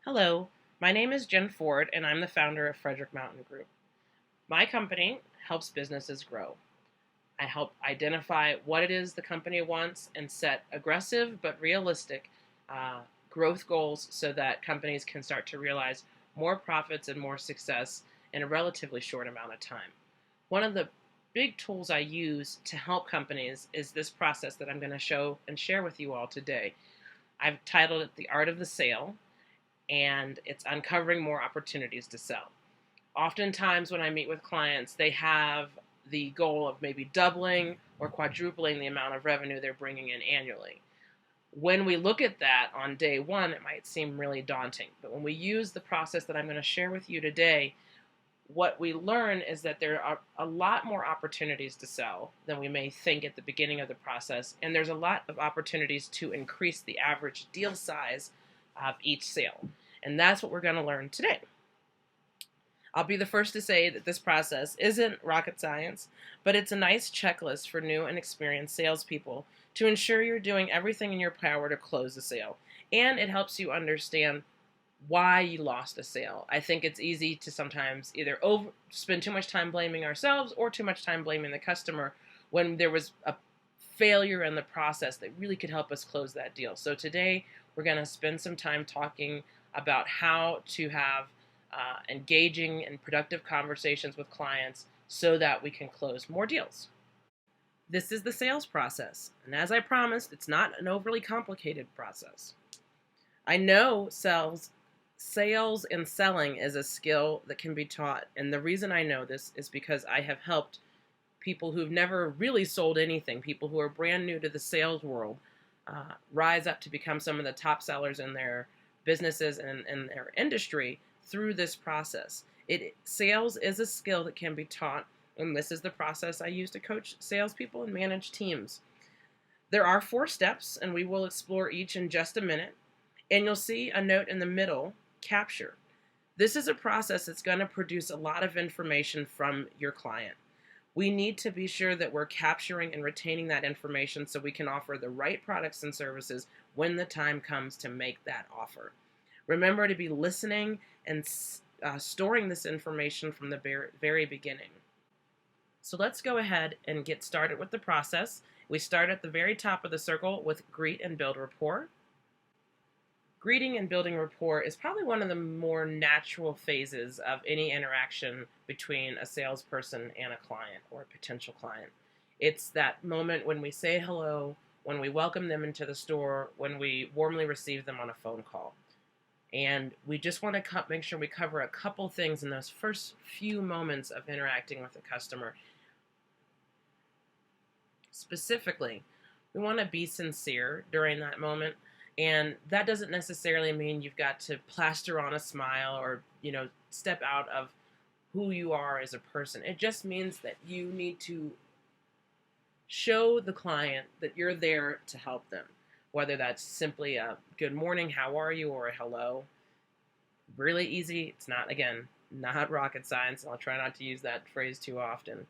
Hello, my name is Jen Ford, and I'm the founder of Frederick Mountain Group. My company helps businesses grow. I help identify what it is the company wants and set aggressive but realistic growth goals so that companies can start to realize more profits and more success in a relatively short amount of time. One of the big tools I use to help companies is this process that I'm going to show and share with you all today. I've titled it The Art of the Sale, and it's uncovering more opportunities to sell. Oftentimes, when I meet with clients, they have the goal of maybe doubling or quadrupling the amount of revenue they're bringing in annually. When we look at that on day one, it might seem really daunting. But when we use the process that I'm going to share with you today, what we learn is that there are a lot more opportunities to sell than we may think at the beginning of the process. And there's a lot of opportunities to increase the average deal size of each sale. And that's what we're going to learn today. I'll be the first to say that this process isn't rocket science, but it's a nice checklist for new and experienced salespeople to ensure you're doing everything in your power to close the sale. And it helps you understand why you lost a sale. I think it's easy to sometimes either spend too much time blaming ourselves or too much time blaming the customer when there was a failure in the process that really could help us close that deal. So today we're going to spend some time talking about how to have engaging and productive conversations with clients so that we can close more deals. This is the sales process, and as I promised, it's not an overly complicated process. I know sales and selling is a skill that can be taught, and the reason I know this is because I have helped people who've never really sold anything, people who are brand new to the sales world, rise up to become some of the top sellers in their businesses and in their industry through this process. Sales is a skill that can be taught, and this is the process I use to coach salespeople and manage teams. There are 4 steps, and we will explore each in just a minute. And you'll see a note in the middle, capture. This is a process that's going to produce a lot of information from your client. We need to be sure that we're capturing and retaining that information so we can offer the right products and services when the time comes to make that offer. Remember to be listening and storing this information from the very beginning. So let's go ahead and get started with the process. We start at the very top of the circle with greet and build rapport. Greeting and building rapport is probably one of the more natural phases of any interaction between a salesperson and a client or a potential client. It's that moment when we say hello, when we welcome them into the store, when we warmly receive them on a phone call. And we just want to make sure we cover a couple things in those first few moments of interacting with the customer. Specifically, we want to be sincere during that moment. And that doesn't necessarily mean you've got to plaster on a smile or, step out of who you are as a person. It just means that you need to show the client that you're there to help them, whether that's simply a good morning, how are you, or a hello. Really easy. It's not rocket science. I'll try not to use that phrase too often.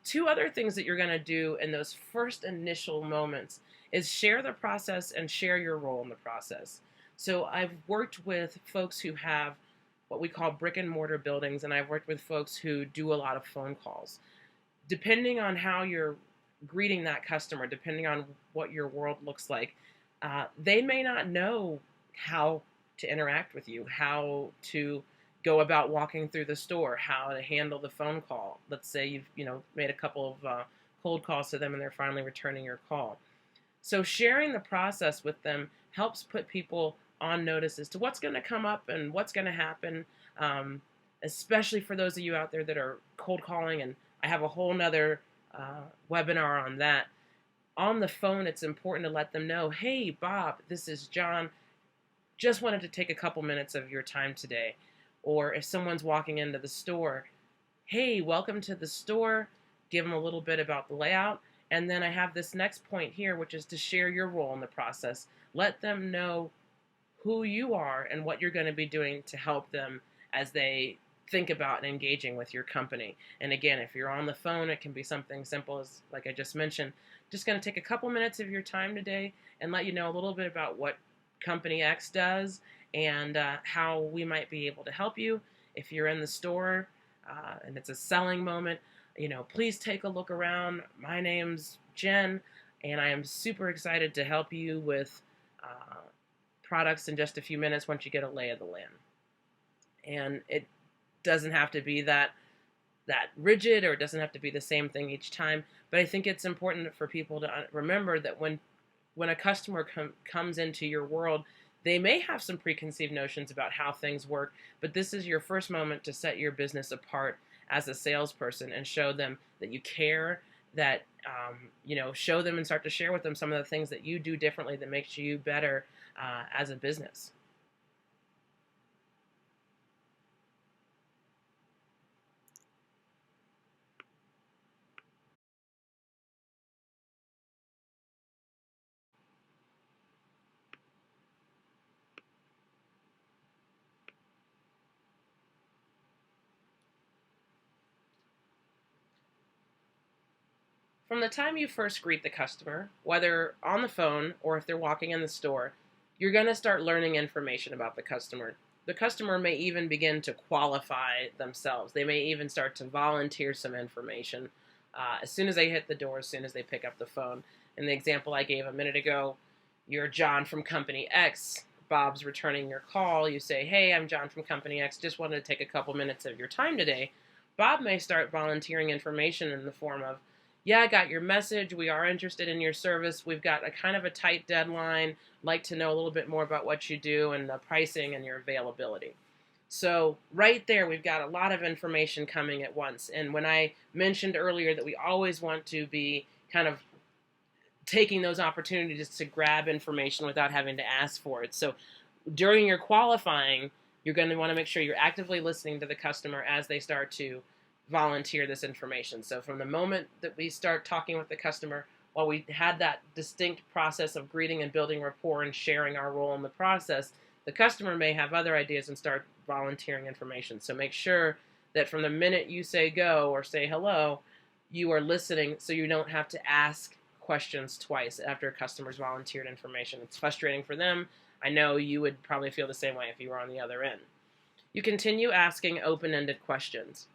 2 other things that you're going to do in those first initial moments is share the process and share your role in the process. So I've worked with folks who have what we call brick and mortar buildings, and I've worked with folks who do a lot of phone calls. Depending on how you're greeting that customer, depending on what your world looks like, they may not know how to interact with you, how to go about walking through the store, how to handle the phone call. Let's say you've made a couple of cold calls to them and they're finally returning your call. So sharing the process with them helps put people on notice as to what's going to come up and what's going to happen, especially for those of you out there that are cold calling, and I have a whole nother webinar on that. On the phone, it's important to let them know, hey, Bob, this is John. Just wanted to take a couple minutes of your time today. Or if someone's walking into the store, hey, welcome to the store. Give them a little bit about the layout. And then I have this next point here, which is to share your role in the process. Let them know who you are and what you're going to be doing to help them as they think about engaging with your company. And again, if you're on the phone, it can be something simple as, like I just mentioned, just going to take a couple minutes of your time today and let you know a little bit about what Company X does and how we might be able to help you. If you're in the store and it's a selling moment, please take a look around. My name's Jen, and I am super excited to help you with products in just a few minutes once you get a lay of the land. And it doesn't have to be that rigid, or it doesn't have to be the same thing each time. But I think it's important for people to remember that when a customer comes into your world, they may have some preconceived notions about how things work, but this is your first moment to set your business apart as a salesperson and show them that you care, that show them and start to share with them some of the things that you do differently that makes you better as a business. From the time you first greet the customer, whether on the phone or if they're walking in the store, you're going to start learning information about the customer. The customer may even begin to qualify themselves. They may even start to volunteer some information as soon as they hit the door, as soon as they pick up the phone. In the example I gave a minute ago, you're John from Company X. Bob's returning your call. You say, "Hey, I'm John from Company X. Just wanted to take a couple minutes of your time today." Bob may start volunteering information in the form of, "Yeah, I got your message. We are interested in your service. We've got a kind of a tight deadline. Like to know a little bit more about what you do and the pricing and your availability." So right there, we've got a lot of information coming at once. And when I mentioned earlier that we always want to be kind of taking those opportunities to grab information without having to ask for it. So during your qualifying, you're going to want to make sure you're actively listening to the customer as they start to volunteer this information. So from the moment that we start talking with the customer, while we had that distinct process of greeting and building rapport and sharing our role in the process, the customer may have other ideas and start volunteering information. So make sure that from the minute you say go or say hello, you are listening so you don't have to ask questions twice after a customer's volunteered information. It's frustrating for them. I know you would probably feel the same way if you were on the other end. You continue asking open-ended questions.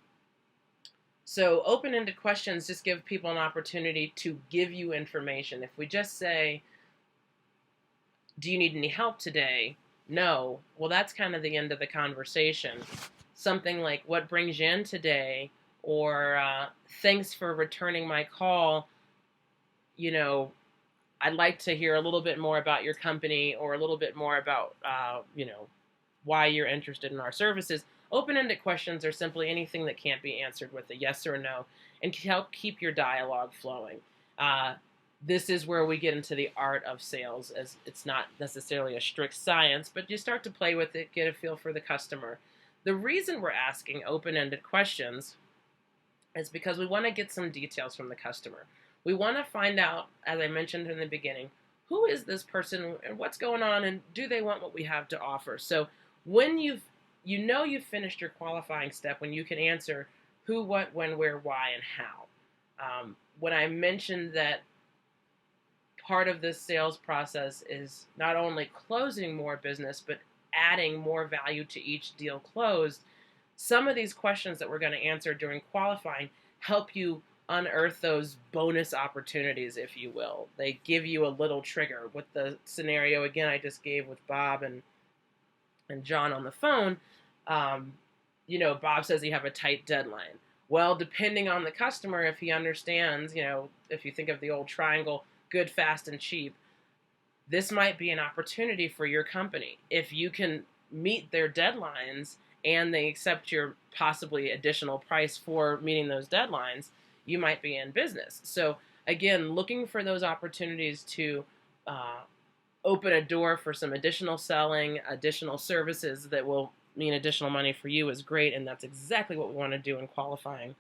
So open-ended questions just give people an opportunity to give you information. If we just say, "Do you need any help today?" No. Well, that's kind of the end of the conversation. Something like, "What brings you in today?" Or "Thanks for returning my call. I'd like to hear a little bit more about your company, or a little bit more about, why you're interested in our services." Open-ended questions are simply anything that can't be answered with a yes or a no, and can help keep your dialogue flowing. This is where we get into the art of sales, as it's not necessarily a strict science, but you start to play with it, get a feel for the customer. The reason we're asking open-ended questions is because we want to get some details from the customer. We want to find out, as I mentioned in the beginning, who is this person and what's going on, and do they want what we have to offer? So when you've finished your qualifying step, when you can answer who, what, when, where, why, and how. When I mentioned that part of this sales process is not only closing more business, but adding more value to each deal closed, some of these questions that we're going to answer during qualifying help you unearth those bonus opportunities, if you will. They give you a little trigger. With the scenario, again, I just gave with Bob and John on the phone, Bob says you have a tight deadline. Well, depending on the customer, if he understands, if you think of the old triangle, good, fast, and cheap, this might be an opportunity for your company. If you can meet their deadlines and they accept your possibly additional price for meeting those deadlines, you might be in business. So again, looking for those opportunities to open a door for some additional selling, additional services that will mean additional money for you is great, and that's exactly what we want to do in qualifying.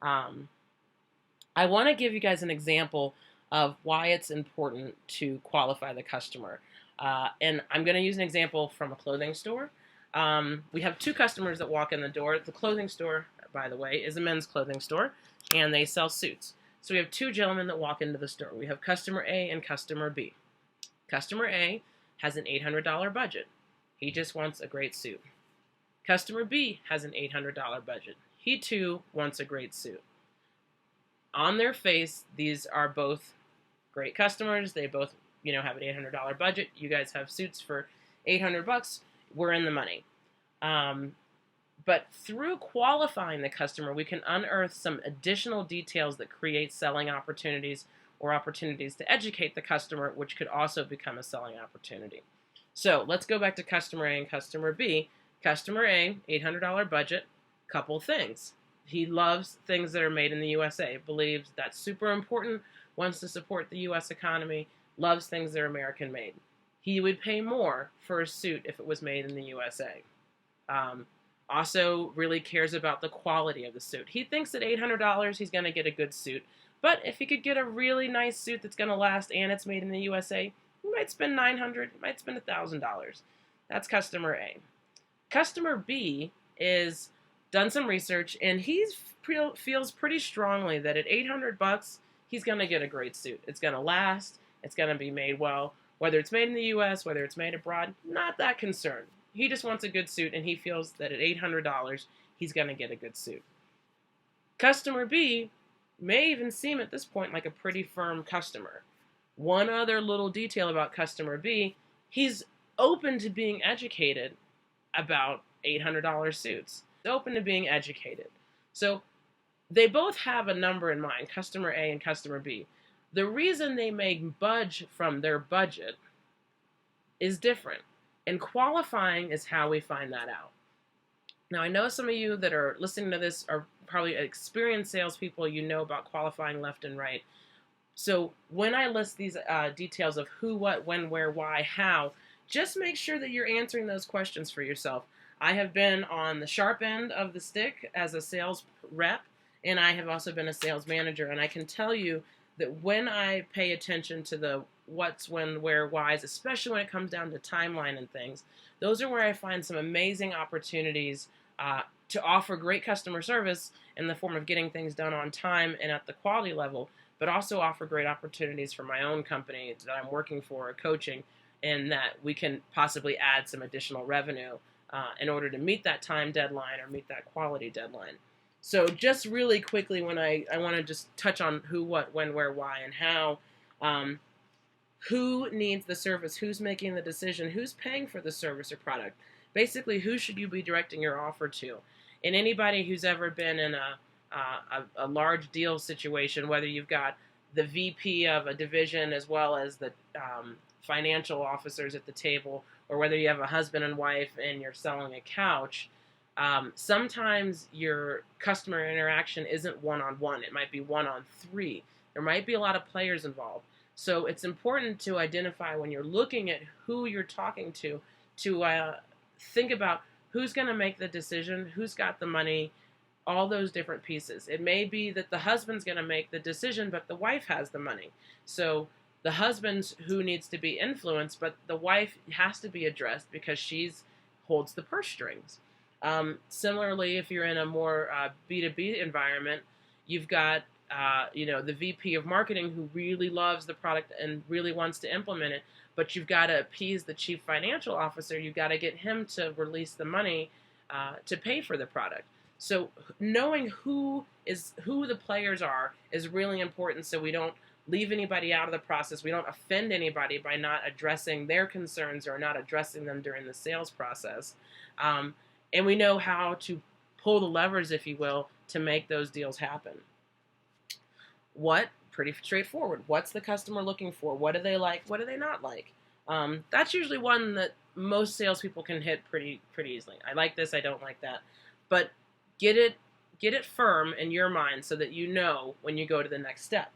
I want to give you guys an example of why it's important to qualify the customer. And I'm going to use an example from a clothing store. We have two customers that walk in the door. The clothing store, by the way, is a men's clothing store, and they sell suits. So we have two gentlemen that walk into the store. We have customer A and customer B. Customer A has an $800 budget. He just wants a great suit. Customer B has an $800 budget. He too wants a great suit. On their face, these are both great customers. They both, have an $800 budget. You guys have suits for $800. We're in the money. But through qualifying the customer, we can unearth some additional details that create selling opportunities or opportunities to educate the customer, which could also become a selling opportunity. So let's go back to customer A and customer B. Customer A, $800 budget, couple things. He loves things that are made in the USA, believes that's super important, wants to support the U.S. economy, loves things that are American made. He would pay more for a suit if it was made in the USA. Also really cares about the quality of the suit. He thinks at $800 he's going to get a good suit, but if he could get a really nice suit that's going to last and it's made in the USA, he might spend $900, he might spend $1,000. That's customer A. Customer B is done some research, and he feels pretty strongly that at $800 he's going to get a great suit. It's going to last, it's going to be made well. Whether it's made in the U.S., whether it's made abroad, not that concerned. He just wants a good suit, and he feels that at $800 he's going to get a good suit. Customer B may even seem at this point like a pretty firm customer. One other little detail about customer B, he's open to being educated about $800 suits. He's open to being educated. So they both have a number in mind, customer A and customer B. The reason they may budge from their budget is different, and qualifying is how we find that out. Now, I know some of you that are listening to this are probably experienced salespeople. You know about qualifying left and right. So when I list these details of who, what, when, where, why, how, just make sure that you're answering those questions for yourself. I have been on the sharp end of the stick as a sales rep, and I have also been a sales manager, and I can tell you that when I pay attention to the what's, when, where, whys, especially when it comes down to timeline and things, those are where I find some amazing opportunities to offer great customer service in the form of getting things done on time and at the quality level, but also offer great opportunities for my own company that I'm working for or coaching, and that we can possibly add some additional revenue in order to meet that time deadline or meet that quality deadline. So just really quickly, when I want to just touch on who, what, when, where, why, and how. Who needs the service? Who's making the decision? Who's paying for the service or product? Basically, who should you be directing your offer to? And anybody who's ever been in a large deal situation, whether you've got the VP of a division as well as the financial officers at the table, or whether you have a husband and wife and you're selling a couch, sometimes your customer interaction isn't one-on-one. It might be one-on-three. There might be a lot of players involved. So it's important to identify when you're looking at who you're talking to think about who's going to make the decision, who's got the money, all those different pieces. It may be that the husband's going to make the decision, but the wife has the money. So the husband's who needs to be influenced, but the wife has to be addressed because she's holds the purse strings. Similarly, if you're in a more B2B environment, you've got the VP of marketing who really loves the product and really wants to implement it, but you've got to appease the chief financial officer. You've got to get him to release the money to pay for the product. So knowing who the players are is really important, so we don't leave anybody out of the process. We don't offend anybody by not addressing their concerns or not addressing them during the sales process. And we know how to pull the levers, if you will, to make those deals happen. What? Pretty straightforward. What's the customer looking for? What do they like? What do they not like? That's usually one that most salespeople can hit pretty easily. I like this. I don't like that. But get it firm in your mind so that you know when you go to the next step.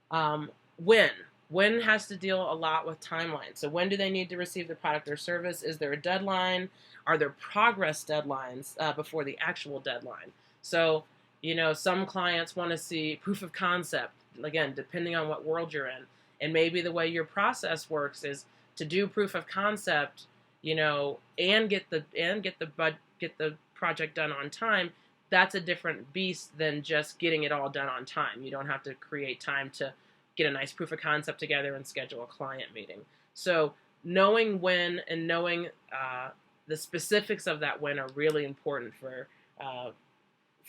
When has to deal a lot with timeline. So when do they need to receive the product or service? Is there a deadline? Are there progress deadlines before the actual deadline? So some clients want to see proof of concept, again, depending on what world you're in. And maybe the way your process works is to do proof of concept, and get the project done on time. That's a different beast than just getting it all done on time. You don't have to create time to get a nice proof of concept together and schedule a client meeting. So knowing when and knowing the specifics of that when are really important for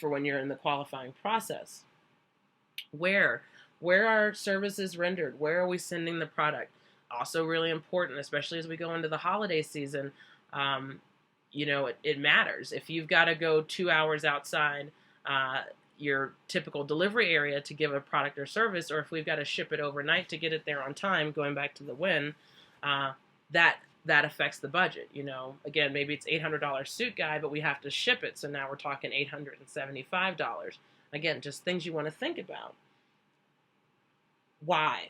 when you're in the qualifying process. Where are services rendered? Where are we sending the product? Also really important, especially as we go into the holiday season. It matters. If you've got to go 2 hours outside your typical delivery area to give a product or service, or if we've got to ship it overnight to get it there on time, going back to the when, that affects the budget. Again, maybe it's $800 suit guy, but we have to ship it, so now we're talking $875. Again, just things you want to think about. Why?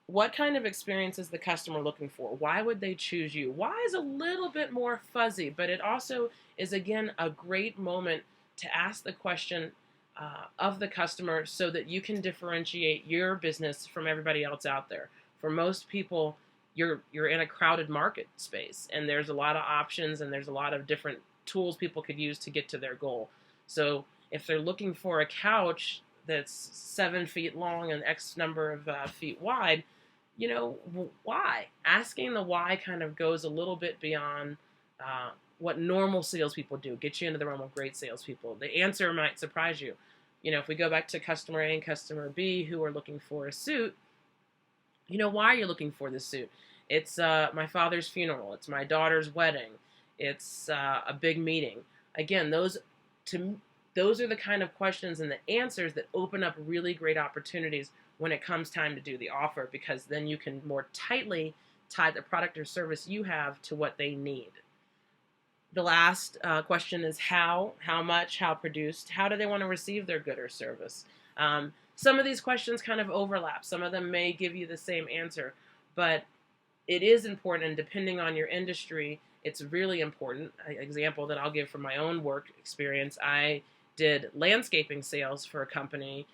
What kind of experience is the customer looking for? Why would they choose you? Why is a little bit more fuzzy, but it also is, again, a great moment to ask the question of the customer so that you can differentiate your business from everybody else out there. For most people, you're in a crowded market space, and there's a lot of options, and there's a lot of different tools people could use to get to their goal. So if they're looking for a couch that's 7 feet long and X number of feet wide, why? Asking the why kind of goes a little bit beyond what normal salespeople do, get you into the realm of great salespeople. The answer might surprise you. If we go back to customer A and customer B who are looking for a suit, why are you looking for this suit? It's my father's funeral. It's my daughter's wedding. It's a big meeting. Again, those are the kind of questions and the answers that open up really great opportunities when it comes time to do the offer, because then you can more tightly tie the product or service you have to what they need. The last question is how much, how produced, how do they want to receive their good or service? Some of these questions kind of overlap. Some of them may give you the same answer, but it is important, and depending on your industry, it's really important. An example that I'll give from my own work experience, I did landscaping sales for a company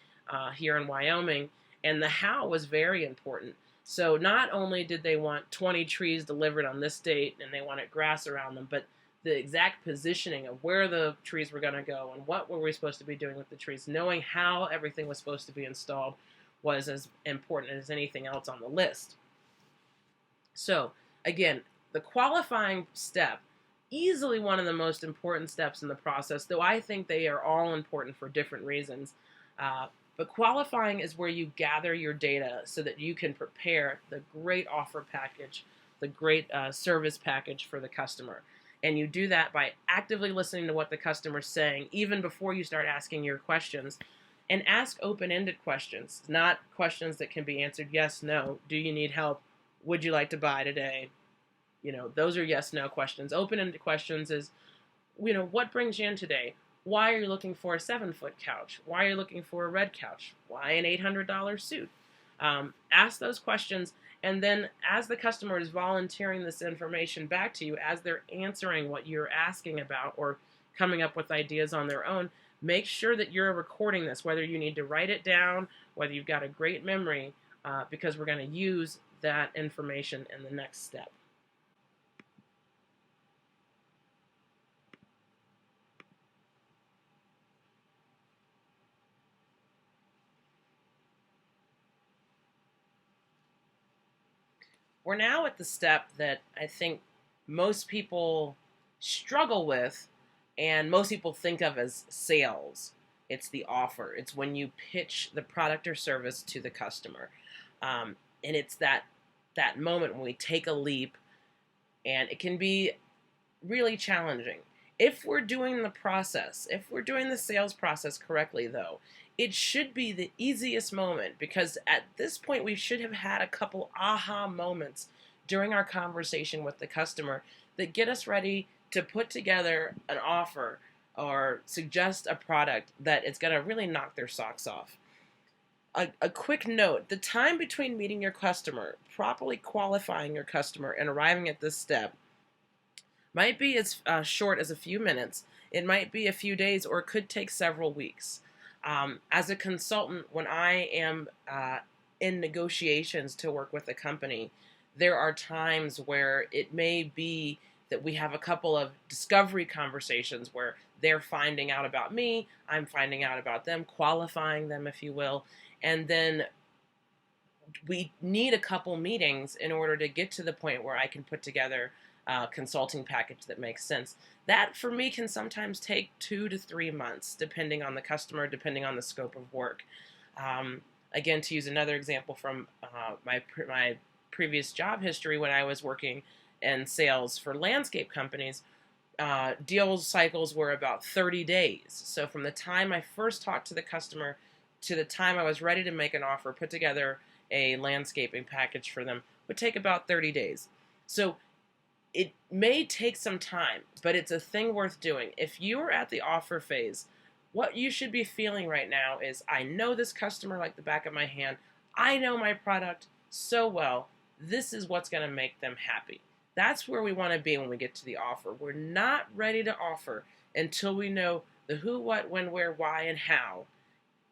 here in Wyoming, and the how was very important. So not only did they want 20 trees delivered on this date and they wanted grass around them, but the exact positioning of where the trees were going to go and what were we supposed to be doing with the trees, knowing how everything was supposed to be installed was as important as anything else on the list. So again, the qualifying step, easily one of the most important steps in the process, though I think they are all important for different reasons. But qualifying is where you gather your data so that you can prepare the great offer package, the great service package for the customer. And you do that by actively listening to what the customer's saying, even before you start asking your questions. And ask open-ended questions, not questions that can be answered yes, no. Do you need help? Would you like to buy today? Those are yes, no questions. Open-ended questions is, what brings you in today? Why are you looking for a 7-foot couch? Why are you looking for a red couch? Why an $800 suit? Ask those questions, and then as the customer is volunteering this information back to you, as they're answering what you're asking about or coming up with ideas on their own, make sure that you're recording this, whether you need to write it down, whether you've got a great memory, because we're going to use that information in the next step. We're now at the step that I think most people struggle with and most people think of as sales. It's the offer. It's when you pitch the product or service to the customer. And it's that moment when we take a leap, and it can be really challenging. If we're doing the sales process correctly, though, it should be the easiest moment, because at this point we should have had a couple aha moments during our conversation with the customer that get us ready to put together an offer or suggest a product that is going to really knock their socks off. A quick note, the time between meeting your customer, properly qualifying your customer, and arriving at this step might be as short as a few minutes. It might be a few days, or it could take several weeks. As a consultant, when I am in negotiations to work with a company, there are times where it may be that we have a couple of discovery conversations where they're finding out about me, I'm finding out about them, qualifying them, if you will, and then we need a couple meetings in order to get to the point where I can put together a consulting package that makes sense. That for me can sometimes take 2 to 3 months, depending on the customer, depending on the scope of work. Again, to use another example from my previous job history, when I was working in sales for landscape companies, deal cycles were about 30 days. So from the time I first talked to the customer to the time I was ready to make an offer, put together a landscaping package for them, would take about 30 days. So it may take some time, but it's a thing worth doing. If you are at the offer phase, what you should be feeling right now is, I know this customer like the back of my hand. I know my product so well. This is what's going to make them happy. That's where we want to be when we get to the offer. We're not ready to offer until we know the who, what, when, where, why, and how.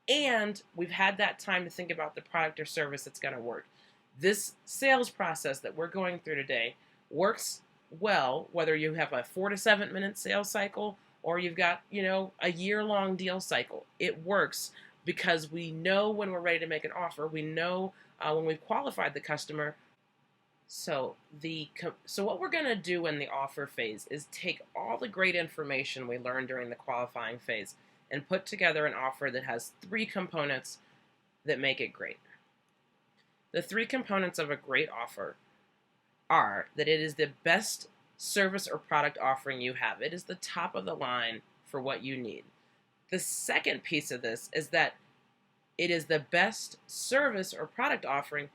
And we've had that time to think about the product or service that's going to work. This sales process that we're going through today works well, whether you have a 4 to 7 minute sales cycle or you've got, a year-long deal cycle. It works because we know when we're ready to make an offer. We know when we've qualified the customer. So what we're going to do in the offer phase is take all the great information we learned during the qualifying phase and put together an offer that has 3 components that make it great. The 3 components of a great offer are that it is the best service or product offering you have. It is the top of the line for what you need. The second piece of this is that it is the best service or product offering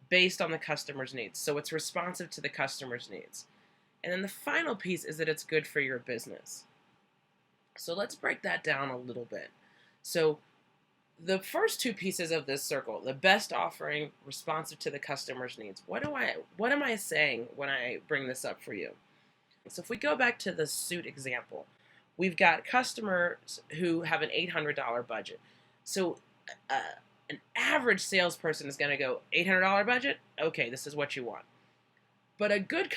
based on the customer's needs. So it's responsive to the customer's needs. And then the final piece is that it's good for your business. So let's break that down a little bit. So the first 2 pieces of this circle, the best offering, responsive to the customer's needs. What am I saying when I bring this up for you? So if we go back to the suit example, we've got customers who have an $800 budget. So an average salesperson is going to go, $800 budget? Okay, this is what you want. But a good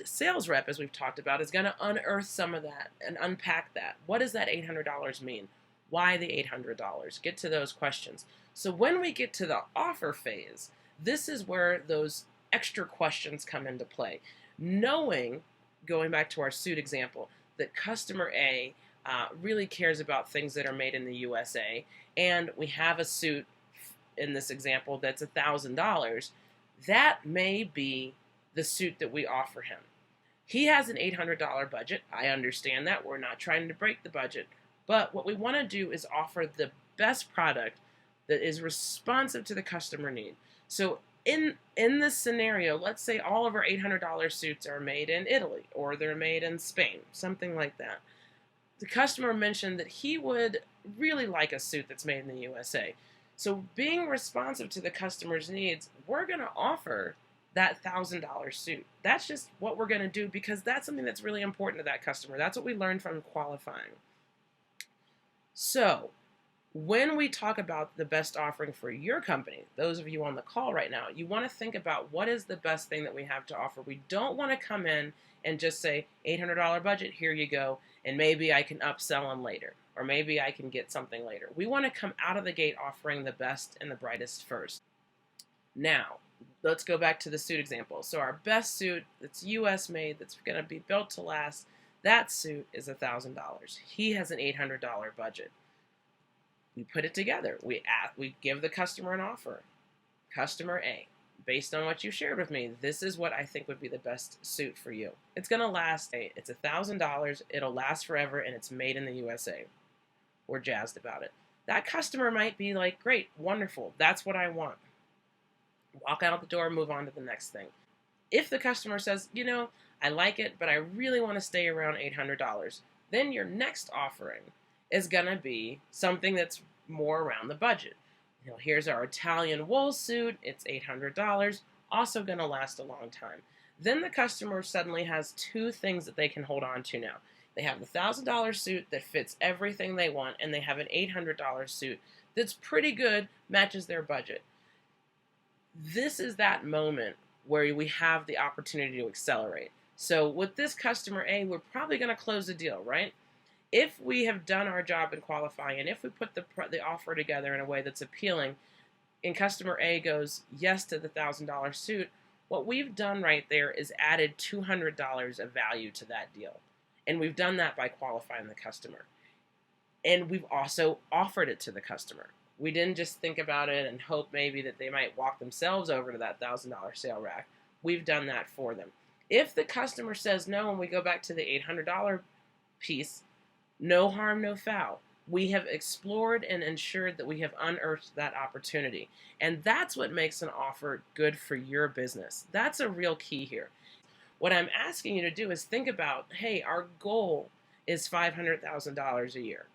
sales rep, as we've talked about, is going to unearth some of that and unpack that. What does that $800 mean? Why the $800? Get to those questions. So when we get to the offer phase, this is where those extra questions come into play. Knowing, going back to our suit example, that customer A really cares about things that are made in the USA, and we have a suit in this example that's $1,000, that may be the suit that we offer him. He has an $800 budget. I understand that. We're not trying to break the budget. But what we want to do is offer the best product that is responsive to the customer need. So in this scenario, let's say all of our $800 suits are made in Italy or they're made in Spain, something like that. The customer mentioned that he would really like a suit that's made in the USA. So being responsive to the customer's needs, we're going to offer that $1,000 suit. That's just what we're going to do because that's something that's really important to that customer. That's what we learned from qualifying. So when we talk about the best offering for your company, those of you on the call right now, you want to think about what is the best thing that we have to offer. We don't want to come in and just say, $800 budget, here you go, and maybe I can upsell them later, or maybe I can get something later. We want to come out of the gate offering the best and the brightest first. Now, let's go back to the suit example. So our best suit that's US made, that's going to be built to last, that suit is $1,000. He has an $800 budget. We put it together. We give the customer an offer. Customer A, based on what you shared with me, this is what I think would be the best suit for you. It's going to last. It's $1,000. It'll last forever, and it's made in the USA. We're jazzed about it. That customer might be like, great, wonderful. That's what I want. Walk out the door, move on to the next thing. If the customer says, I like it, but I really want to stay around $800, then your next offering is going to be something that's more around the budget. Here's our Italian wool suit. It's $800, also going to last a long time. Then the customer suddenly has 2 things that they can hold on to now. They have the $1,000 suit that fits everything they want, and they have an $800 suit that's pretty good, matches their budget. This is that moment where we have the opportunity to accelerate. So with this customer A, we're probably going to close the deal, right? If we have done our job in qualifying, and if we put the offer together in a way that's appealing, and customer A goes yes to the $1,000 suit, what we've done right there is added $200 of value to that deal. And we've done that by qualifying the customer. And we've also offered it to the customer. We didn't just think about it and hope maybe that they might walk themselves over to that $1,000 sale rack. We've done that for them. If the customer says no and we go back to the $800 piece, no harm, no foul. We have explored and ensured that we have unearthed that opportunity. And that's what makes an offer good for your business. That's a real key here. What I'm asking you to do is think about, hey, our goal is $500,000 a year.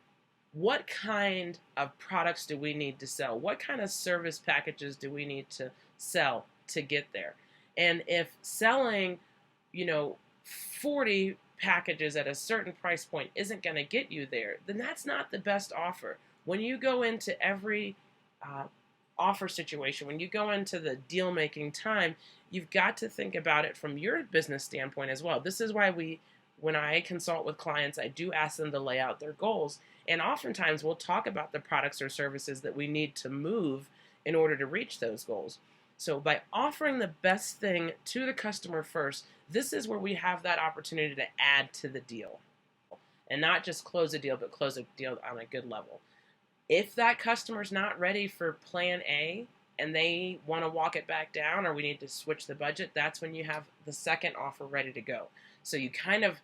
What kind of products do we need to sell? What kind of service packages do we need to sell to get there? And if selling, 40 packages at a certain price point isn't going to get you there, then that's not the best offer. When you go into every offer situation, when you go into the deal making time, you've got to think about it from your business standpoint as well. This is why when I consult with clients, I do ask them to lay out their goals. And oftentimes we'll talk about the products or services that we need to move in order to reach those goals. So by offering the best thing to the customer first, this is where we have that opportunity to add to the deal. And not just close a deal, but close a deal on a good level. If that customer's not ready for plan A and they want to walk it back down, or we need to switch the budget, that's when you have the second offer ready to go. So you kind of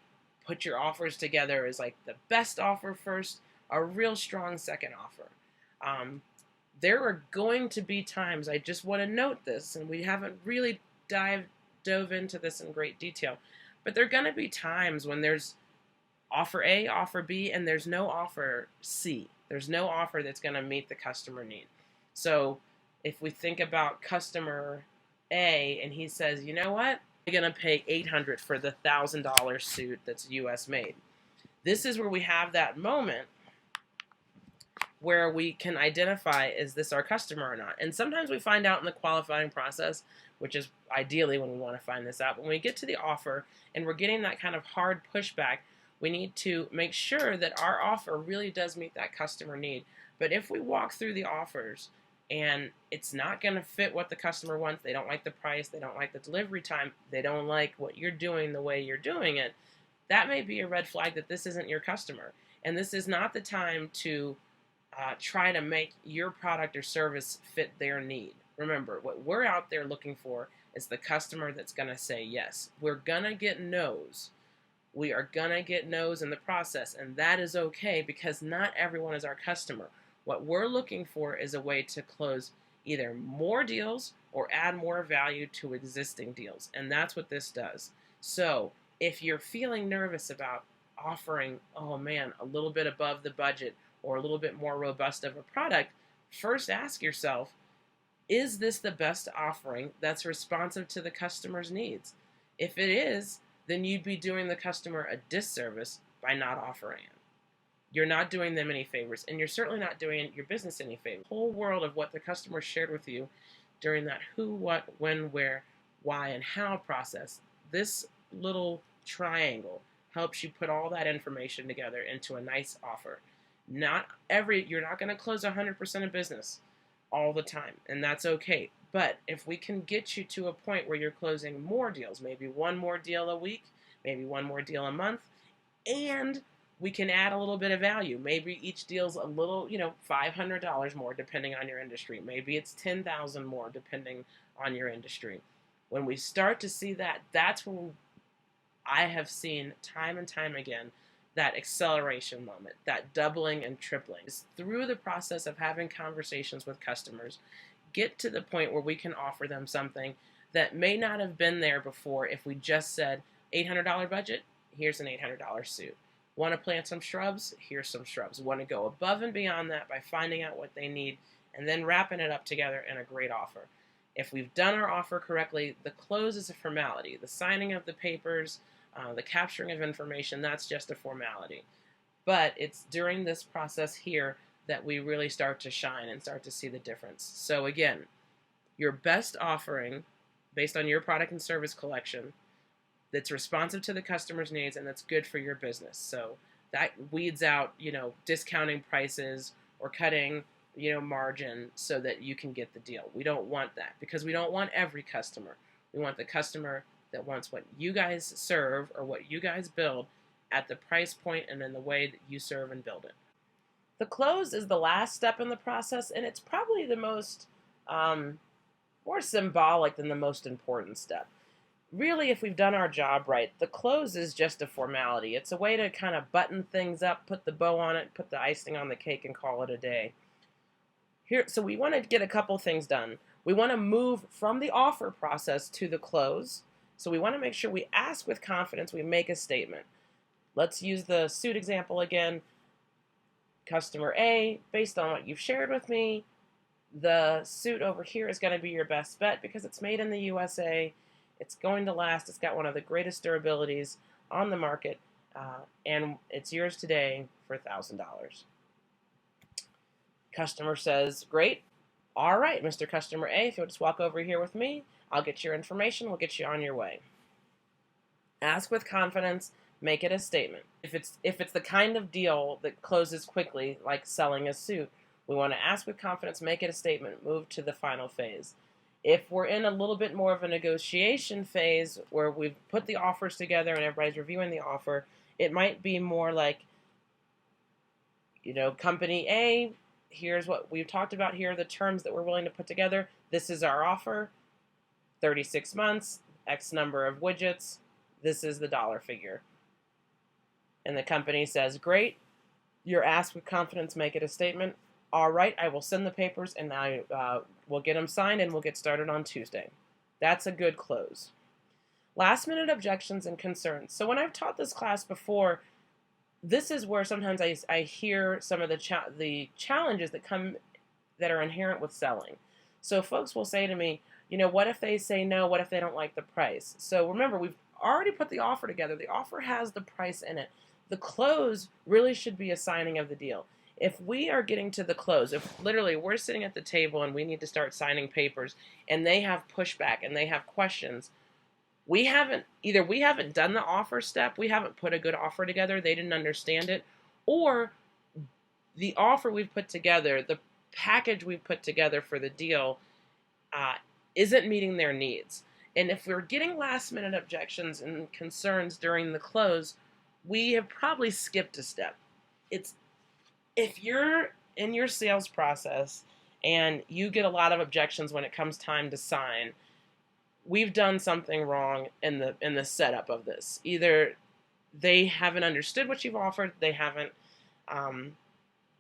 put your offers together as like the best offer first, a real strong second offer. There are going to be times, I just want to note this, and we haven't really dove into this in great detail, but there are going to be times when there's offer A, offer B, and there's no offer C. There's no offer that's going to meet the customer need. So if we think about customer A and he says, you know what, I'm going to pay $800 for the $1,000 suit that's US made. This is where we have that moment where we can identify, is this our customer or not? And sometimes we find out in the qualifying process, which is ideally when we want to find this out. But when we get to the offer and we're getting that kind of hard pushback, we need to make sure that our offer really does meet that customer need. But if we walk through the offers and it's not going to fit what the customer wants, they don't like the price, they don't like the delivery time, they don't like what you're doing the way you're doing it, that may be a red flag that this isn't your customer. And this is not the time to try to make your product or service fit their need. Remember, what we're out there looking for is the customer that's going to say yes. We're going to get no's. We are going to get no's in the process, and that is okay because not everyone is our customer. What we're looking for is a way to close either more deals or add more value to existing deals, and that's what this does. So if you're feeling nervous about offering, oh man, a little bit above the budget or a little bit more robust of a product, first ask yourself, is this the best offering that's responsive to the customer's needs? If it is, then you'd be doing the customer a disservice by not offering it. You're not doing them any favors, and you're certainly not doing your business any favors. The whole world of what the customer shared with you during that who, what, when, where, why, and how process, this little triangle helps you put all that information together into a nice offer. You're not going to close 100% of business all the time, and that's okay. But if we can get you to a point where you're closing more deals, maybe one more deal a week, maybe one more deal a month, and we can add a little bit of value. Maybe each deal's a little, $500 more depending on your industry. Maybe it's $10,000 more depending on your industry. When we start to see that, that's when I have seen time and time again that acceleration moment, that doubling and tripling. It's through the process of having conversations with customers, get to the point where we can offer them something that may not have been there before if we just said, $800 budget, here's an $800 suit. Want to plant some shrubs? Here's some shrubs. Want to go above and beyond that by finding out what they need and then wrapping it up together in a great offer. If we've done our offer correctly, the close is a formality. The signing of the papers, the capturing of information, that's just a formality. But it's during this process here that we really start to shine and start to see the difference. So again, your best offering based on your product and service collection that's responsive to the customer's needs and that's good for your business. So that weeds out, discounting prices or cutting margin so that you can get the deal. We don't want that, because we don't want every customer. We want the customer that wants what you guys serve or what you guys build at the price point and in the way that you serve and build it. The close is the last step in the process, and it's probably the most more symbolic than the most important step. Really, if we've done our job right, the close is just a formality. It's a way to kind of button things up, put the bow on it, put the icing on the cake, and call it a day. So we want to get a couple things done. We want to move from the offer process to the close. So we want to make sure we ask with confidence, we make a statement. Let's use the suit example again. Customer A, based on what you've shared with me, the suit over here is going to be your best bet because it's made in the USA. It's going to last. It's got one of the greatest durabilities on the market, and it's yours today for $1,000. Customer says, great. All right, Mr. Customer A, if you'll just walk over here with me, I'll get your information. We'll get you on your way. Ask with confidence. Make it a statement. If it's the kind of deal that closes quickly, like selling a suit, we want to ask with confidence, make it a statement, move to the final phase. If we're in a little bit more of a negotiation phase where we've put the offers together and everybody's reviewing the offer, it might be more like, company A, here's what we've talked about. Here are the terms that we're willing to put together. This is our offer, 36 months, X number of widgets. This is the dollar figure. And the company says, great, you're asked with confidence, make it a statement. All right, I will send the papers and we'll get them signed and we'll get started on Tuesday. That's a good close. Last minute objections and concerns. So when I've taught this class before, this is where sometimes I hear some of the challenges that are inherent with selling. So folks will say to me, what if they say no? What if they don't like the price? So remember, we've already put the offer together. The offer has the price in it. The close really should be a signing of the deal. If we are getting to the close, if literally we're sitting at the table and we need to start signing papers and they have pushback and they have questions, we haven't done the offer step, we haven't put a good offer together, they didn't understand it, or the offer we've put together, the package we've put together for the deal isn't meeting their needs. And if we're getting last minute objections and concerns during the close, we have probably skipped a step. If you're in your sales process and you get a lot of objections when it comes time to sign, we've done something wrong in the setup of this. Either they haven't understood what you've offered, they haven't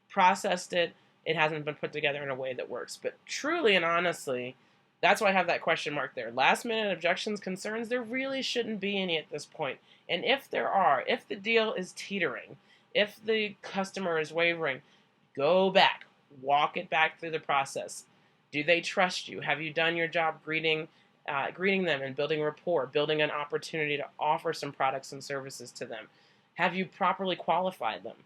processed it, it hasn't been put together in a way that works. But truly and honestly, that's why I have that question mark there. Last minute objections, concerns, there really shouldn't be any at this point. And if there are, if the deal is teetering, if the customer is wavering, go back, walk it back through the process. Do they trust you? Have you done your job greeting them and building rapport, building an opportunity to offer some products and services to them? Have you properly qualified them?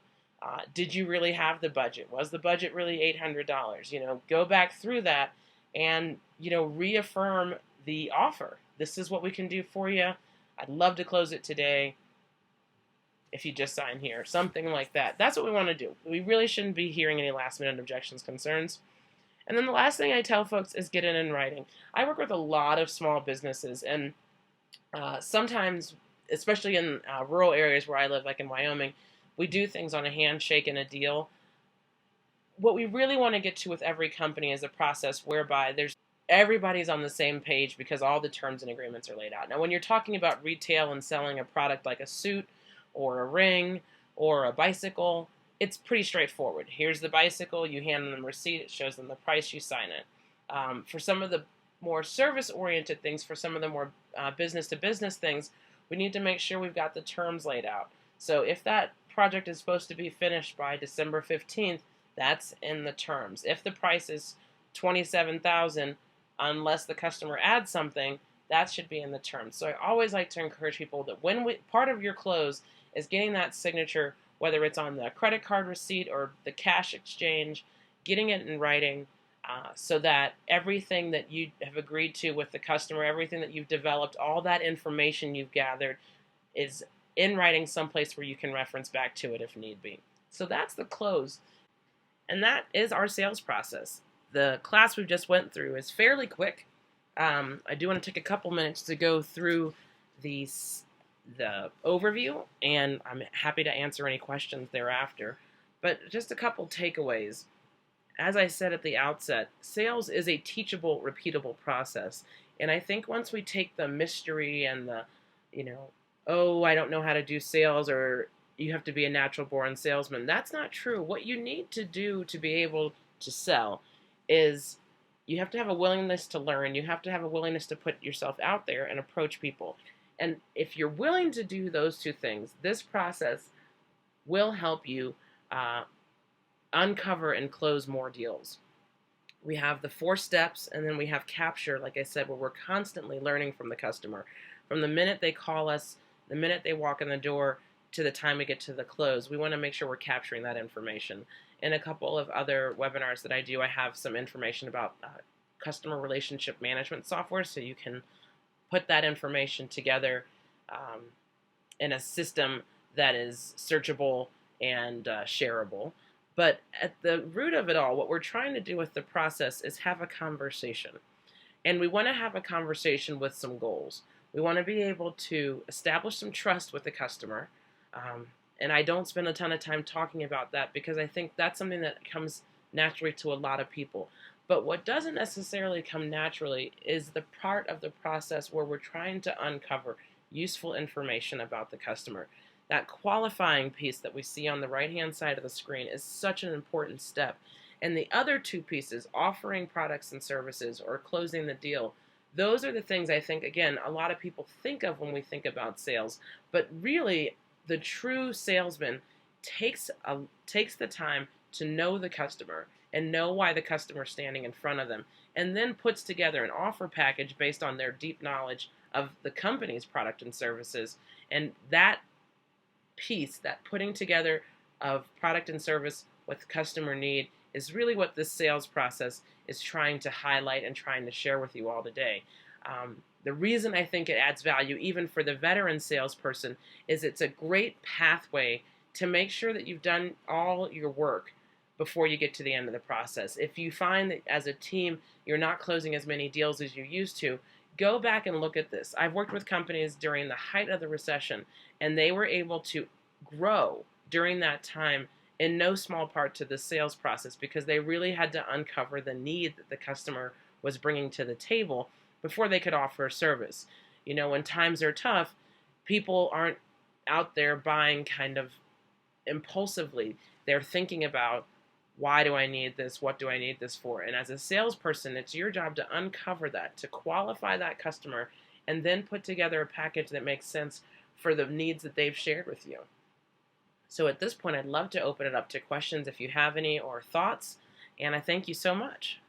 Did you really have the budget? Was the budget really $800? Go back through that and, reaffirm the offer. This is what we can do for you. I'd love to close it today if you just sign here. Something like that. That's what we want to do. We really shouldn't be hearing any last minute objections, concerns. And then the last thing I tell folks is get it in writing. I work with a lot of small businesses, and sometimes, especially in rural areas where I live, like in Wyoming, we do things on a handshake and a deal. What we really want to get to with every company is a process whereby everybody's on the same page because all the terms and agreements are laid out. Now, when you're talking about retail and selling a product like a suit or a ring or a bicycle, it's pretty straightforward. Here's the bicycle, you hand them a receipt, it shows them the price, you sign it. For some of the more service-oriented things, for some of the more business-to-business things, we need to make sure we've got the terms laid out. So if that project is supposed to be finished by December 15th, that's in the terms. If the price is $27,000, unless the customer adds something, that should be in the terms. So I always like to encourage people that part of your close is getting that signature, whether it's on the credit card receipt or the cash exchange, getting it in writing so that everything that you have agreed to with the customer, everything that you've developed, all that information you've gathered is in writing someplace where you can reference back to it if need be. So that's the close. And that is our sales process. The class we just went through is fairly quick. I do want to take a couple minutes to go through the overview, and I'm happy to answer any questions thereafter. But just a couple takeaways. As I said at the outset, sales is a teachable, repeatable process. And I think once we take the mystery and the, oh, I don't know how to do sales, or you have to be a natural born salesman, that's not true. What you need to do to be able to sell is you have to have a willingness to learn. You have to have a willingness to put yourself out there and approach people. And if you're willing to do those two things, this process will help you uncover and close more deals. We have the 4 steps, and then we have capture, like I said, where we're constantly learning from the customer. From the minute they call us, the minute they walk in the door, to the time we get to the close, we want to make sure we're capturing that information. In a couple of other webinars that I do, I have some information about customer relationship management software, so you can put that information together in a system that is searchable and shareable. But at the root of it all, what we're trying to do with the process is have a conversation. And we want to have a conversation with some goals. We want to be able to establish some trust with the customer. And I don't spend a ton of time talking about that because I think that's something that comes naturally to a lot of people. But what doesn't necessarily come naturally is the part of the process where we're trying to uncover useful information about the customer. That qualifying piece that we see on the right-hand side of the screen is such an important step. And the other 2 pieces, offering products and services or closing the deal, those are the things I think, again, a lot of people think of when we think about sales. But really, the true salesman takes the time to know the customer and know why the customer is standing in front of them, and then puts together an offer package based on their deep knowledge of the company's product and services. And that piece, that putting together of product and service with customer need, is really what this sales process is trying to highlight and trying to share with you all today. The reason I think it adds value, even for the veteran salesperson, is it's a great pathway to make sure that you've done all your work before you get to the end of the process. If you find that as a team you're not closing as many deals as you used to, go back and look at this. I've worked with companies during the height of the recession, and they were able to grow during that time in no small part to the sales process because they really had to uncover the need that the customer was bringing to the table before they could offer a service. When times are tough, people aren't out there buying kind of impulsively. They're thinking about, why do I need this? What do I need this for? And as a salesperson, it's your job to uncover that, to qualify that customer, and then put together a package that makes sense for the needs that they've shared with you. So at this point, I'd love to open it up to questions if you have any or thoughts, and I thank you so much.